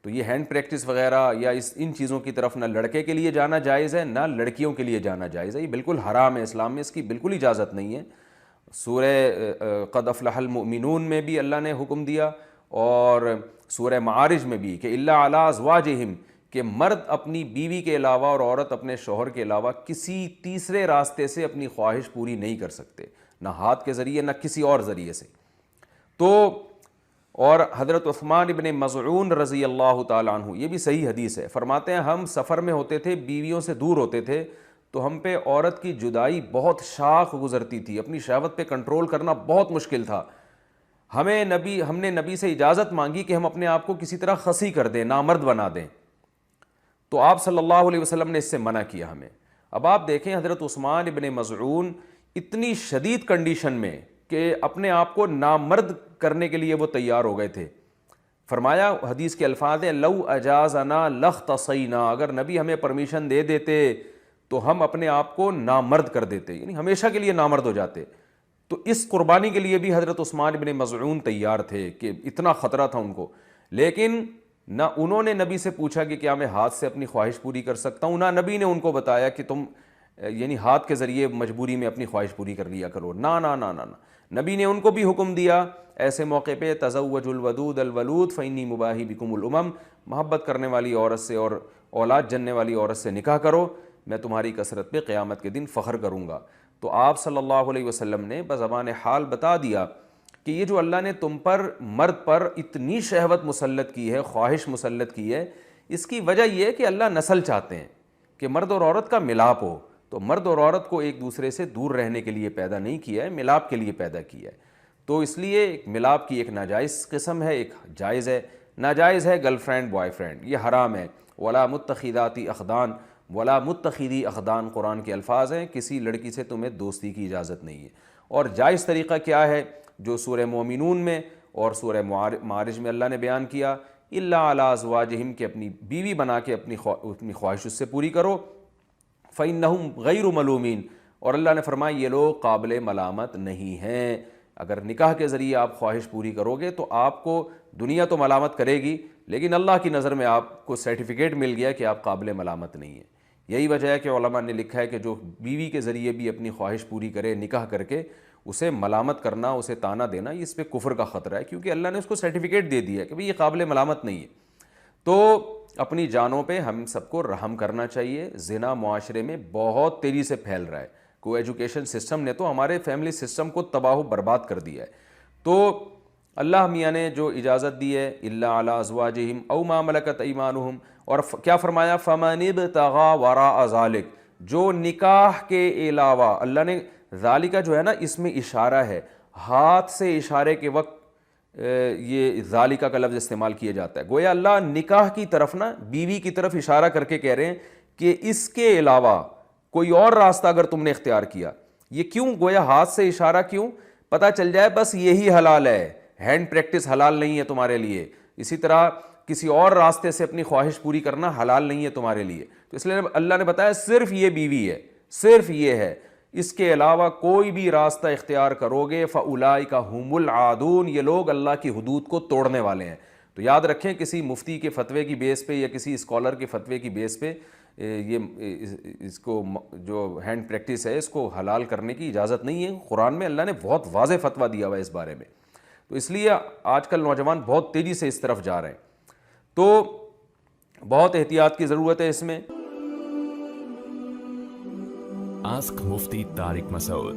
تو یہ hand practice وغیرہ یا ان چیزوں کی طرف نہ لڑکے کے لیے جانا جائز ہے، نہ لڑکیوں کے لیے جانا جائز ہے، یہ بالکل حرام ہے، اسلام میں اس کی بالکل اجازت نہیں ہے۔ سورہ قد افلح المؤمنون میں بھی اللہ نے حکم دیا، اور سورہ معارج میں بھی کہ الا علی ازواجہم، کہ مرد اپنی بیوی کے علاوہ اور عورت اپنے شوہر کے علاوہ کسی تیسرے راستے سے اپنی خواہش پوری نہیں کر سکتے، نہ ہاتھ کے ذریعے نہ کسی اور ذریعے سے۔ تو اور حضرت عثمان ابن مظعون رضی اللہ تعالیٰ عنہ، یہ بھی صحیح حدیث ہے، فرماتے ہیں ہم سفر میں ہوتے تھے، بیویوں سے دور ہوتے تھے، تو ہم پہ عورت کی جدائی بہت شاق گزرتی تھی، اپنی شہوت پہ کنٹرول کرنا بہت مشکل تھا۔ ہم نے نبی سے اجازت مانگی کہ ہم اپنے آپ کو کسی طرح خصی کر دیں، نامرد بنا دیں، تو آپ صلی اللہ علیہ وسلم نے اس سے منع کیا ہمیں۔ اب آپ دیکھیں حضرت عثمان ابن مظعون اتنی شدید کنڈیشن میں کہ اپنے آپ کو نامرد کرنے کے لیے وہ تیار ہو گئے تھے۔ فرمایا، حدیث کے الفاظ ہیں، لو اجازنا لاختصینا، اگر نبی ہمیں پرمیشن دے دیتے تو ہم اپنے آپ کو نامرد کر دیتے، یعنی ہمیشہ کے لیے نامرد ہو جاتے۔ تو اس قربانی کے لیے بھی حضرت عثمان ابن مظعون تیار تھے کہ اتنا خطرہ تھا ان کو، لیکن نہ انہوں نے نبی سے پوچھا کہ کیا میں ہاتھ سے اپنی خواہش پوری کر سکتا ہوں، نہ نبی نے ان کو بتایا کہ تم یعنی ہاتھ کے ذریعے مجبوری میں اپنی خواہش پوری کر لیا کرو، نہ نہ نہ نہ نہ، نبی نے ان کو بھی حکم دیا ایسے موقع پہ، تزوجوا الودود الولود فانی مباہی بکم الامم، محبت کرنے والی عورت سے اور اولاد جننے والی عورت سے نکاح کرو، میں تمہاری کثرت پہ قیامت کے دن فخر کروں گا۔ تو آپ صلی اللہ علیہ وسلم نے بزبان حال بتا دیا کہ یہ جو اللہ نے تم پر، مرد پر اتنی شہوت مسلط کی ہے، خواہش مسلط کی ہے، اس کی وجہ یہ ہے کہ اللہ نسل چاہتے ہیں کہ مرد اور عورت کا ملاپ ہو۔ تو مرد اور عورت کو ایک دوسرے سے دور رہنے کے لیے پیدا نہیں کیا ہے، ملاپ کے لیے پیدا کیا ہے۔ تو اس لیے ملاپ کی ایک ناجائز قسم ہے، ایک جائز ہے۔ ناجائز ہے گرل فرینڈ بوائے فرینڈ، یہ حرام ہے۔ ولا متخذات اخدان، ولا متخذی اخدان قرآن کے الفاظ ہیں، کسی لڑکی سے تمہیں دوستی کی اجازت نہیں ہے۔ اور جائز طریقہ کیا ہے جو سورہ مومنون میں اور سورہ معارج میں اللہ نے بیان کیا، الا علی ازواجہم، کہ اپنی بیوی بنا کے اپنی خواہش اس سے پوری کرو، فإنہم غیر ملومین، اور اللہ نے فرمایا یہ لوگ قابل ملامت نہیں ہیں۔ اگر نکاح کے ذریعے آپ خواہش پوری کرو گے تو آپ کو دنیا تو ملامت کرے گی، لیکن اللہ کی نظر میں آپ کو سرٹیفکیٹ مل گیا کہ آپ قابل ملامت نہیں ہیں۔ یہی وجہ ہے کہ علماء نے لکھا ہے کہ جو بیوی کے ذریعے بھی اپنی خواہش پوری کرے نکاح کر کے، اسے ملامت کرنا، اسے طعنہ دینا، اس پہ کفر کا خطرہ ہے، کیونکہ اللہ نے اس کو سرٹیفکیٹ دے دیا کہ بھئی یہ قابل ملامت نہیں ہے۔ تو اپنی جانوں پہ ہم سب کو رحم کرنا چاہیے۔ زنا معاشرے میں بہت تیزی سے پھیل رہا ہے، کو ایجوکیشن سسٹم نے تو ہمارے فیملی سسٹم کو تباہ و برباد کر دیا ہے۔ تو اللہ میاں نے جو اجازت دی ہے، الا علی ازواجہم او ما ملکت ایمانہم، اور کیا فرمایا، فمن ابتغى وراء ذلک، جو نکاح کے علاوہ، اللہ نے ذالکہ جو ہے نا اس میں اشارہ ہے، ہاتھ سے اشارے کے وقت یہ ذالکہ کا لفظ استعمال کیا جاتا ہے، گویا اللہ نکاح کی طرف نا، بیوی کی طرف اشارہ کر کے کہہ رہے ہیں کہ اس کے علاوہ کوئی اور راستہ اگر تم نے اختیار کیا، یہ کیوں گویا ہاتھ سے اشارہ کیوں؟ پتہ چل جائے بس یہی حلال ہے، ہینڈ پریکٹس حلال نہیں ہے تمہارے لیے، اسی طرح کسی اور راستے سے اپنی خواہش پوری کرنا حلال نہیں ہے تمہارے لیے۔ تو اس لیے اللہ نے بتایا صرف یہ بیوی ہے، صرف یہ ہے، اس کے علاوہ کوئی بھی راستہ اختیار کرو گے فَأُولَئِكَ هُمُ الْعَادُونَ، یہ لوگ اللہ کی حدود کو توڑنے والے ہیں۔ تو یاد رکھیں کسی مفتی کے فتوے کی بیس پہ یا کسی اسکالر کے فتوے کی بیس پہ یہ اس کو جو ہینڈ پریکٹس ہے اس کو حلال کرنے کی اجازت نہیں ہے۔ قرآن میں اللہ نے بہت واضح فتویٰ دیا ہوا ہے اس بارے میں۔ تو اس لیے آج کل نوجوان بہت تیزی سے اس طرف جا رہے ہیں، تو بہت احتیاط کی ضرورت ہے اس میں۔ آسک مفتی طارق مسعود۔